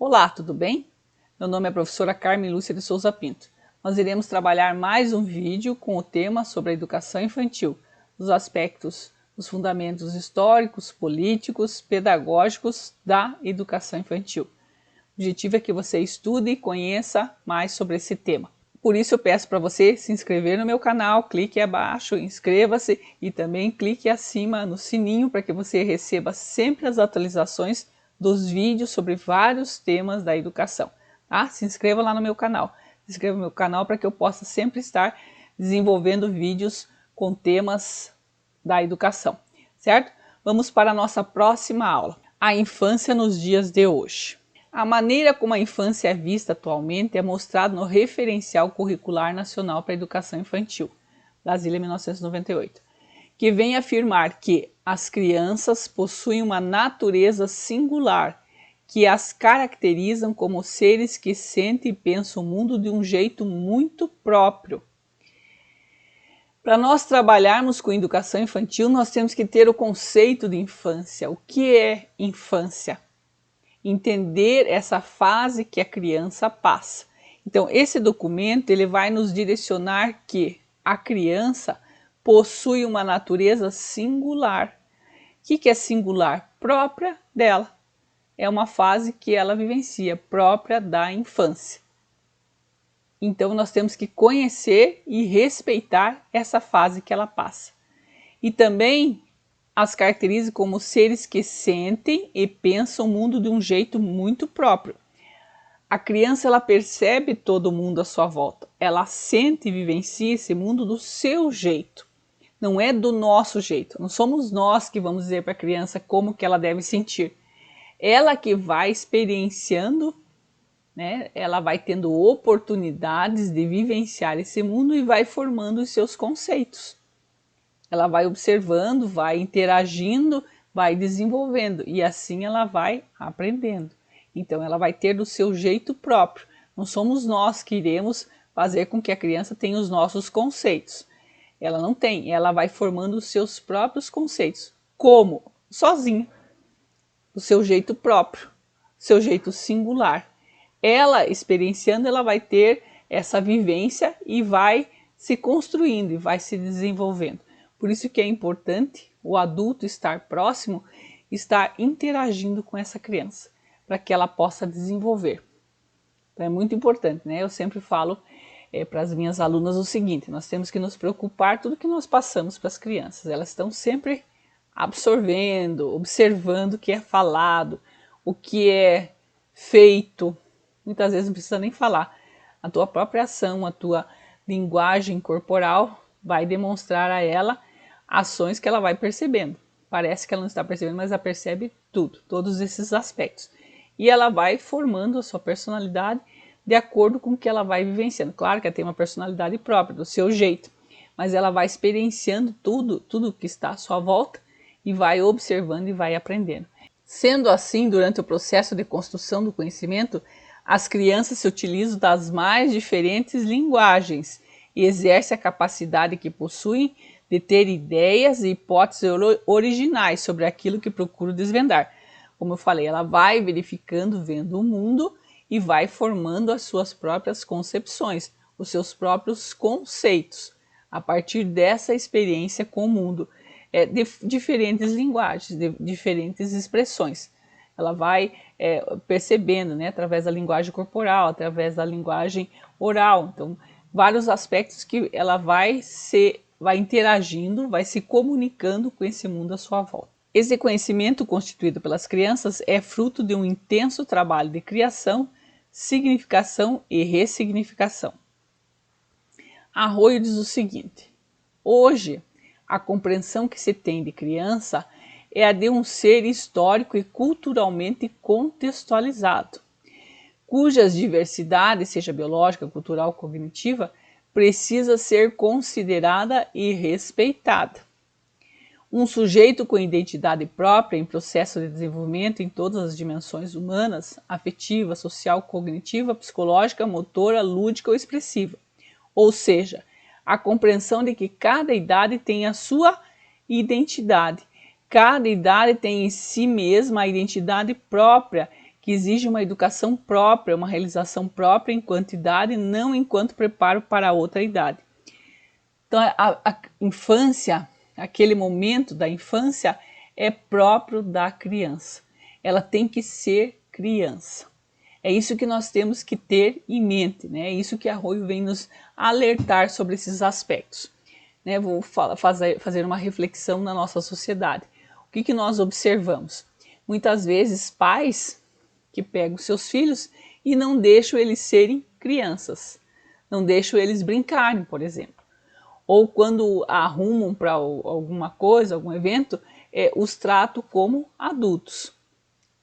Olá, tudo bem? Meu nome é a professora Carmen Lúcia de Souza Pinto. Nós iremos trabalhar mais um vídeo com o tema sobre a educação infantil, os aspectos, os fundamentos históricos, políticos, pedagógicos da educação infantil. O objetivo é que você estude e conheça mais sobre esse tema. Por isso eu peço para você se inscrever no meu canal, clique abaixo, inscreva-se e também clique acima no sininho para que você receba sempre as atualizações dos vídeos sobre vários temas da educação. Tá? Se inscreva lá no meu canal. Se inscreva no meu canal para que eu possa sempre estar desenvolvendo vídeos com temas da educação, certo? Vamos para a nossa próxima aula. A infância nos dias de hoje. A maneira como a infância é vista atualmente é mostrado no Referencial Curricular Nacional para a Educação Infantil, Brasília 1998, que vem afirmar que as crianças possuem uma natureza singular que as caracterizam como seres que sentem e pensam o mundo de um jeito muito próprio. Para nós trabalharmos com educação infantil, nós temos que ter o conceito de infância. O que é infância? Entender essa fase que a criança passa. Então, esse documento ele vai nos direcionar que a criança possui uma natureza singular. O que é singular? Própria dela. É uma fase que ela vivencia, própria da infância. Então, nós temos que conhecer e respeitar essa fase que ela passa. E também as caracteriza como seres que sentem e pensam o mundo de um jeito muito próprio. A criança ela percebe todo mundo à sua volta. Ela sente e vivencia esse mundo do seu jeito. Não é do nosso jeito. Não somos nós que vamos dizer para a criança como que ela deve sentir. Ela que vai experienciando, né? Ela vai tendo oportunidades de vivenciar esse mundo e vai formando os seus conceitos. Ela vai observando, vai interagindo, vai desenvolvendo e assim ela vai aprendendo. Então ela vai ter do seu jeito próprio. Não somos nós que iremos fazer com que a criança tenha os nossos conceitos. Ela não tem, ela vai formando os seus próprios conceitos. Como? Sozinha. Do seu jeito próprio, seu jeito singular. Ela experienciando, ela vai ter essa vivência e vai se construindo e vai se desenvolvendo. Por isso que é importante o adulto estar próximo, estar interagindo com essa criança, para que ela possa desenvolver. Então é muito importante, né? Eu sempre falo para as minhas alunas o seguinte, nós temos que nos preocupar tudo que nós passamos para as crianças. Elas estão sempre absorvendo, observando o que é falado, o que é feito. Muitas vezes não precisa nem falar. A tua própria ação, a tua linguagem corporal vai demonstrar a ela ações que ela vai percebendo. Parece que ela não está percebendo, mas ela percebe tudo, todos esses aspectos. E ela vai formando a sua personalidade de acordo com o que ela vai vivenciando. Claro que ela tem uma personalidade própria, do seu jeito, mas ela vai experienciando tudo que está à sua volta e vai observando e vai aprendendo. Sendo assim, durante o processo de construção do conhecimento, as crianças se utilizam das mais diferentes linguagens e exercem a capacidade que possuem de ter ideias e hipóteses originais sobre aquilo que procura desvendar. Como eu falei, ela vai verificando, vendo o mundo e vai formando as suas próprias concepções, os seus próprios conceitos, a partir dessa experiência com o mundo, de diferentes linguagens, de diferentes expressões. Ela vai percebendo, né, através da linguagem corporal, através da linguagem oral. Então, vários aspectos que ela vai interagindo, vai se comunicando com esse mundo à sua volta. Esse conhecimento constituído pelas crianças é fruto de um intenso trabalho de criação, significação e ressignificação. Arroio diz o seguinte: hoje, a compreensão que se tem de criança é a de um ser histórico e culturalmente contextualizado, cujas diversidades, seja biológica, cultural, cognitiva, precisa ser considerada e respeitada. Um sujeito com identidade própria em processo de desenvolvimento em todas as dimensões humanas, afetiva, social, cognitiva, psicológica, motora, lúdica ou expressiva. Ou seja, a compreensão de que cada idade tem a sua identidade. Cada idade tem em si mesma a identidade própria que exige uma educação própria, uma realização própria enquanto idade, não enquanto preparo para outra idade. Então a infância, aquele momento da infância é próprio da criança. Ela tem que ser criança. É isso que nós temos que ter em mente, né? É isso que a Arroio vem nos alertar sobre esses aspectos. Né? Vou fazer uma reflexão na nossa sociedade. O que nós observamos? Muitas vezes pais que pegam seus filhos e não deixam eles serem crianças. Não deixam eles brincarem, por exemplo. Ou quando arrumam para alguma coisa, algum evento, os tratam como adultos.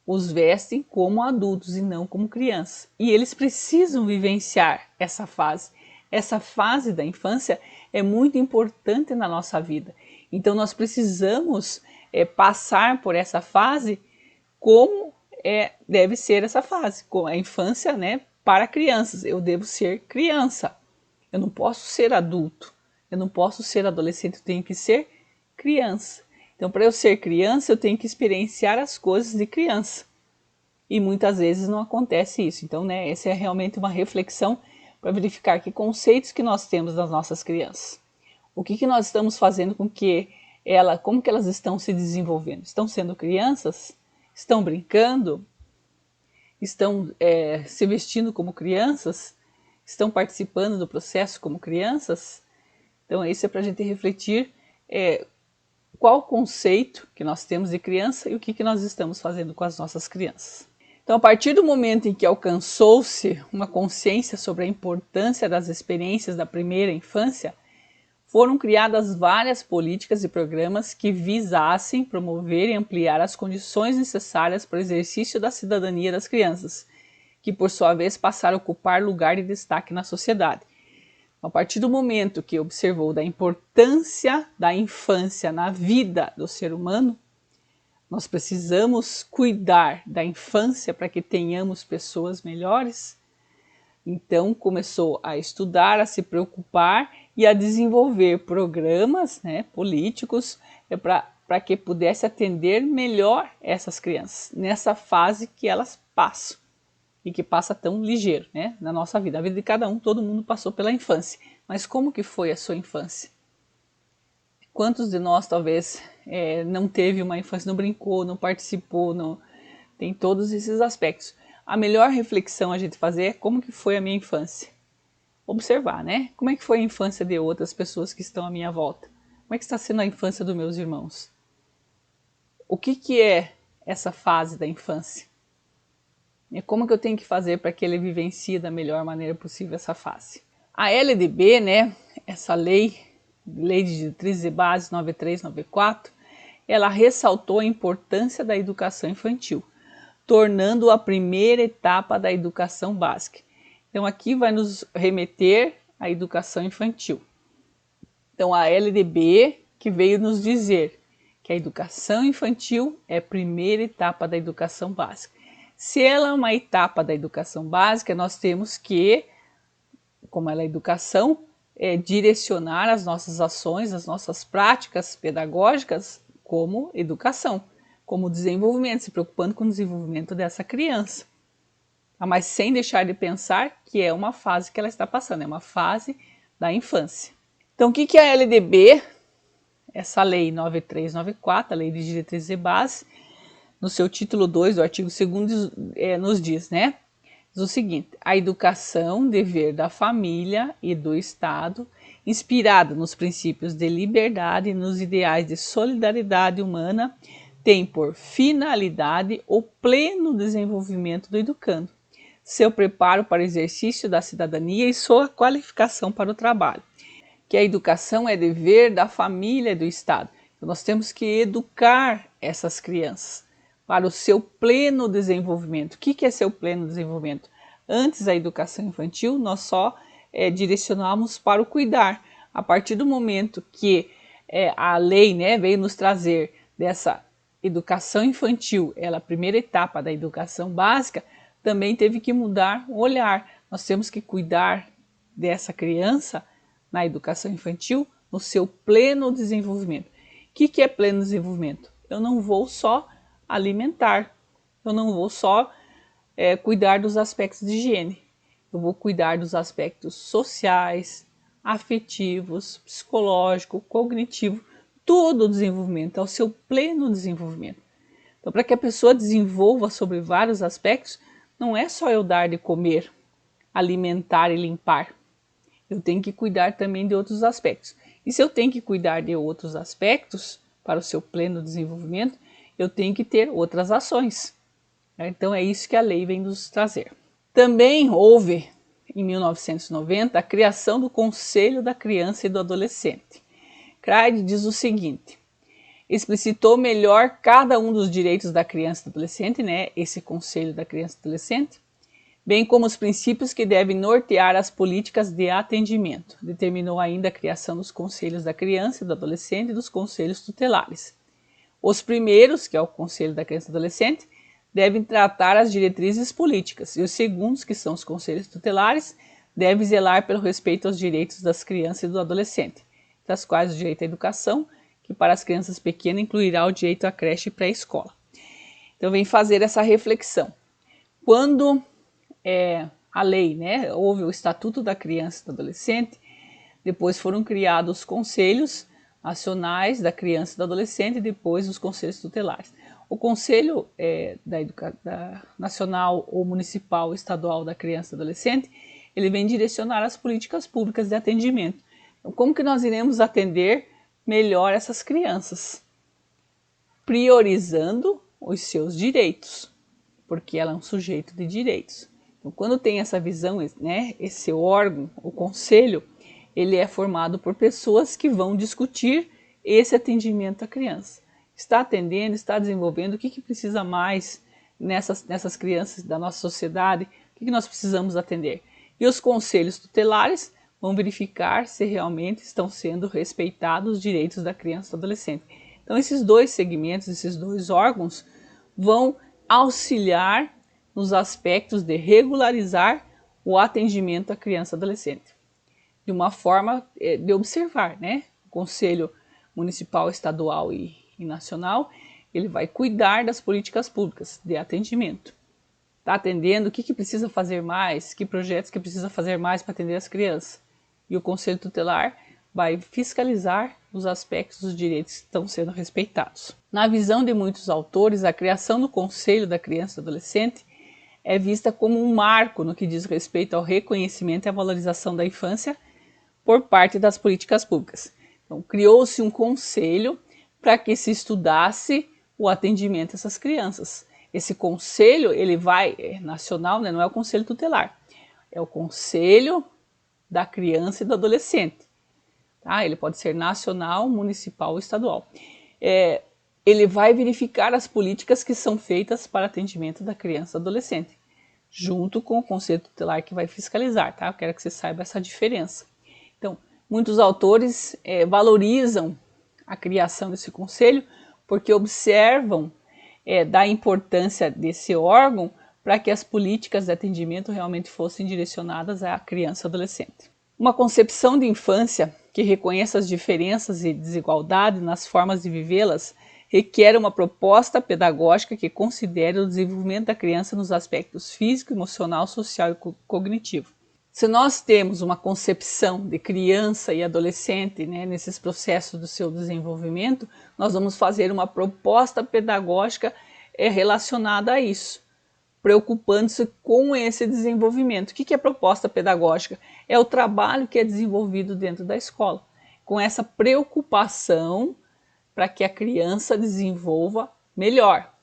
Os vestem como adultos e não como crianças. E eles precisam vivenciar essa fase. Essa fase da infância é muito importante na nossa vida. Então nós precisamos passar por essa fase como deve ser essa fase. Com a infância, né, para crianças. Eu devo ser criança. Eu não posso ser adulto. Eu não posso ser adolescente. Eu tenho que ser criança. Então, para eu ser criança, eu tenho que experienciar as coisas de criança. E muitas vezes não acontece isso. Então, né, essa é realmente uma reflexão para verificar que conceitos que nós temos das nossas crianças. O que nós estamos fazendo com que como que elas estão se desenvolvendo? Estão sendo crianças? Estão brincando? Estão se vestindo como crianças? Estão participando do processo como crianças? Então, isso é para a gente refletir qual o conceito que nós temos de criança e o que nós estamos fazendo com as nossas crianças. Então, a partir do momento em que alcançou-se uma consciência sobre a importância das experiências da primeira infância, foram criadas várias políticas e programas que visassem promover e ampliar as condições necessárias para o exercício da cidadania das crianças, que por sua vez passaram a ocupar lugar de destaque na sociedade. A partir do momento que observou da importância da infância na vida do ser humano, nós precisamos cuidar da infância para que tenhamos pessoas melhores. Então começou a estudar, a se preocupar e a desenvolver programas, né, políticos para que pudesse atender melhor essas crianças nessa fase que elas passam. E que passa tão ligeiro, né, na nossa vida. A vida de cada um, todo mundo passou pela infância. Mas como que foi a sua infância? Quantos de nós talvez não teve uma infância, não brincou, não participou, não tem todos esses aspectos. A melhor reflexão a gente fazer é como que foi a minha infância. Observar, né? Como é que foi a infância de outras pessoas que estão à minha volta? Como é que está sendo a infância dos meus irmãos? O que é essa fase da infância? E como que eu tenho que fazer para que ele vivencie da melhor maneira possível essa fase? A LDB, né, essa lei de diretrizes e bases 9394, ela ressaltou a importância da educação infantil, tornando a primeira etapa da educação básica. Então aqui vai nos remeter à educação infantil. Então a LDB que veio nos dizer que a educação infantil é a primeira etapa da educação básica. Se ela é uma etapa da educação básica, nós temos que, como ela é educação, direcionar as nossas ações, as nossas práticas pedagógicas como educação, como desenvolvimento, se preocupando com o desenvolvimento dessa criança. Mas sem deixar de pensar que é uma fase que ela está passando, é uma fase da infância. Então, o que é a LDB? Essa lei 9394, a Lei de Diretrizes e Bases, no seu título 2 do artigo 2º, nos diz, né? Diz o seguinte: a educação, dever da família e do Estado, inspirada nos princípios de liberdade e nos ideais de solidariedade humana, tem por finalidade o pleno desenvolvimento do educando, seu preparo para o exercício da cidadania e sua qualificação para o trabalho. Que a educação é dever da família e do Estado. Então, nós temos que educar essas crianças para o seu pleno desenvolvimento. O que é seu pleno desenvolvimento? Antes da educação infantil, nós só direcionamos para o cuidar. A partir do momento que a lei, né, veio nos trazer dessa educação infantil, ela é a primeira etapa da educação básica, também teve que mudar o olhar. Nós temos que cuidar dessa criança na educação infantil no seu pleno desenvolvimento. O que é pleno desenvolvimento? Eu não vou só alimentar, eu não vou só cuidar dos aspectos de higiene. Eu vou cuidar dos aspectos sociais, afetivos, psicológico, cognitivo, todo o desenvolvimento, ao seu pleno desenvolvimento. Então, para que a pessoa desenvolva sobre vários aspectos, não é só eu dar de comer, alimentar e limpar. Eu tenho que cuidar também de outros aspectos. E se eu tenho que cuidar de outros aspectos para o seu pleno desenvolvimento, eu tenho que ter outras ações. Então é isso que a lei vem nos trazer. Também houve, em 1990, a criação do Conselho da Criança e do Adolescente. Craig diz o seguinte: explicitou melhor cada um dos direitos da criança e do adolescente, né? Esse Conselho da Criança e do Adolescente, bem como os princípios que devem nortear as políticas de atendimento. Determinou ainda a criação dos Conselhos da Criança e do Adolescente e dos Conselhos Tutelares. Os primeiros, que é o Conselho da Criança e do Adolescente, devem tratar as diretrizes políticas, e os segundos, que são os Conselhos Tutelares, devem zelar pelo respeito aos direitos das crianças e do adolescente, das quais o direito à educação, que para as crianças pequenas incluirá o direito à creche e pré-escola. Então vem fazer essa reflexão. Quando a lei, né, houve o Estatuto da Criança e do Adolescente, depois foram criados os Conselhos Nacionais da Criança e do Adolescente e depois os Conselhos Tutelares. O Conselho Nacional ou Municipal Estadual da Criança e do Adolescente, ele vem direcionar as políticas públicas de atendimento. Então, como que nós iremos atender melhor essas crianças? Priorizando os seus direitos, porque ela é um sujeito de direitos. Então, quando tem essa visão, né, esse órgão, o conselho, ele é formado por pessoas que vão discutir esse atendimento à criança. Está atendendo, está desenvolvendo, o que precisa mais nessas crianças da nossa sociedade, o que nós precisamos atender. E os conselhos tutelares vão verificar se realmente estão sendo respeitados os direitos da criança e do adolescente. Então esses dois segmentos, esses dois órgãos vão auxiliar nos aspectos de regularizar o atendimento à criança e adolescente. De uma forma de observar, né? O Conselho Municipal, Estadual e nacional, ele vai cuidar das políticas públicas de atendimento. Está atendendo, o que precisa fazer mais, que projetos que precisa fazer mais para atender as crianças. E o Conselho Tutelar vai fiscalizar os aspectos dos direitos que estão sendo respeitados. Na visão de muitos autores, a criação do Conselho da Criança e do Adolescente é vista como um marco no que diz respeito ao reconhecimento e à valorização da infância por parte das políticas públicas. Então, criou-se um conselho para que se estudasse o atendimento a essas crianças. Esse conselho, ele vai, nacional, né, não é o conselho tutelar, é o conselho da criança e do adolescente. Tá? Ele pode ser nacional, municipal ou estadual. Ele vai verificar as políticas que são feitas para atendimento da criança e do adolescente, junto com o conselho tutelar que vai fiscalizar. Tá? Eu quero que você saiba essa diferença. Então, muitos autores valorizam a criação desse conselho porque observam da importância desse órgão para que as políticas de atendimento realmente fossem direcionadas à criança e adolescente. Uma concepção de infância que reconheça as diferenças e desigualdades nas formas de vivê-las requer uma proposta pedagógica que considere o desenvolvimento da criança nos aspectos físico, emocional, social e cognitivo. Se nós temos uma concepção de criança e adolescente, né, nesses processos do seu desenvolvimento, nós vamos fazer uma proposta pedagógica relacionada a isso, preocupando-se com esse desenvolvimento. O que é proposta pedagógica? É o trabalho que é desenvolvido dentro da escola, com essa preocupação para que a criança desenvolva melhor,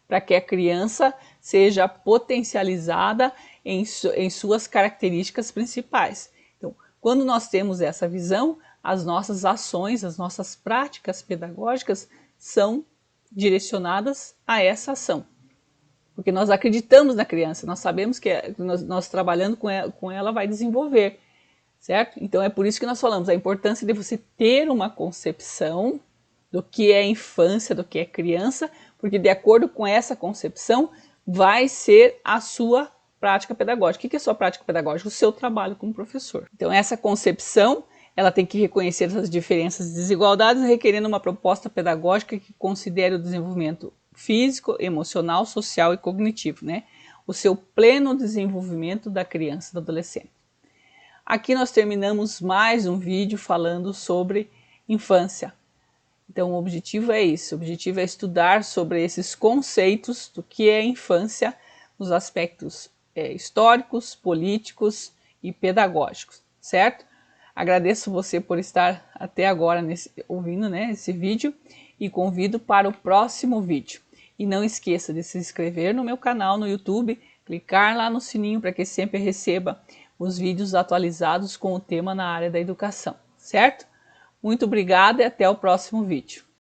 para que a criança seja potencializada em suas características principais. Então, quando nós temos essa visão, as nossas ações, as nossas práticas pedagógicas são direcionadas a essa ação. Porque nós acreditamos na criança, nós sabemos que nós trabalhando com ela vai desenvolver, certo? Então é por isso que nós falamos a importância de você ter uma concepção do que é infância, do que é criança, porque de acordo com essa concepção vai ser a sua prática pedagógica. O que é a sua prática pedagógica? O seu trabalho como professor. Então essa concepção, ela tem que reconhecer essas diferenças e desigualdades, requerendo uma proposta pedagógica que considere o desenvolvimento físico, emocional, social e cognitivo, né? o seu pleno desenvolvimento da criança e do adolescente. Aqui nós terminamos mais um vídeo falando sobre infância. Então o objetivo é esse, o objetivo é estudar sobre esses conceitos do que é infância nos aspectos históricos, políticos e pedagógicos, certo? Agradeço você por estar até agora ouvindo, né, esse vídeo e convido para o próximo vídeo. E não esqueça de se inscrever no meu canal no YouTube, clicar lá no sininho para que sempre receba os vídeos atualizados com o tema na área da educação, certo? Muito obrigada e até o próximo vídeo.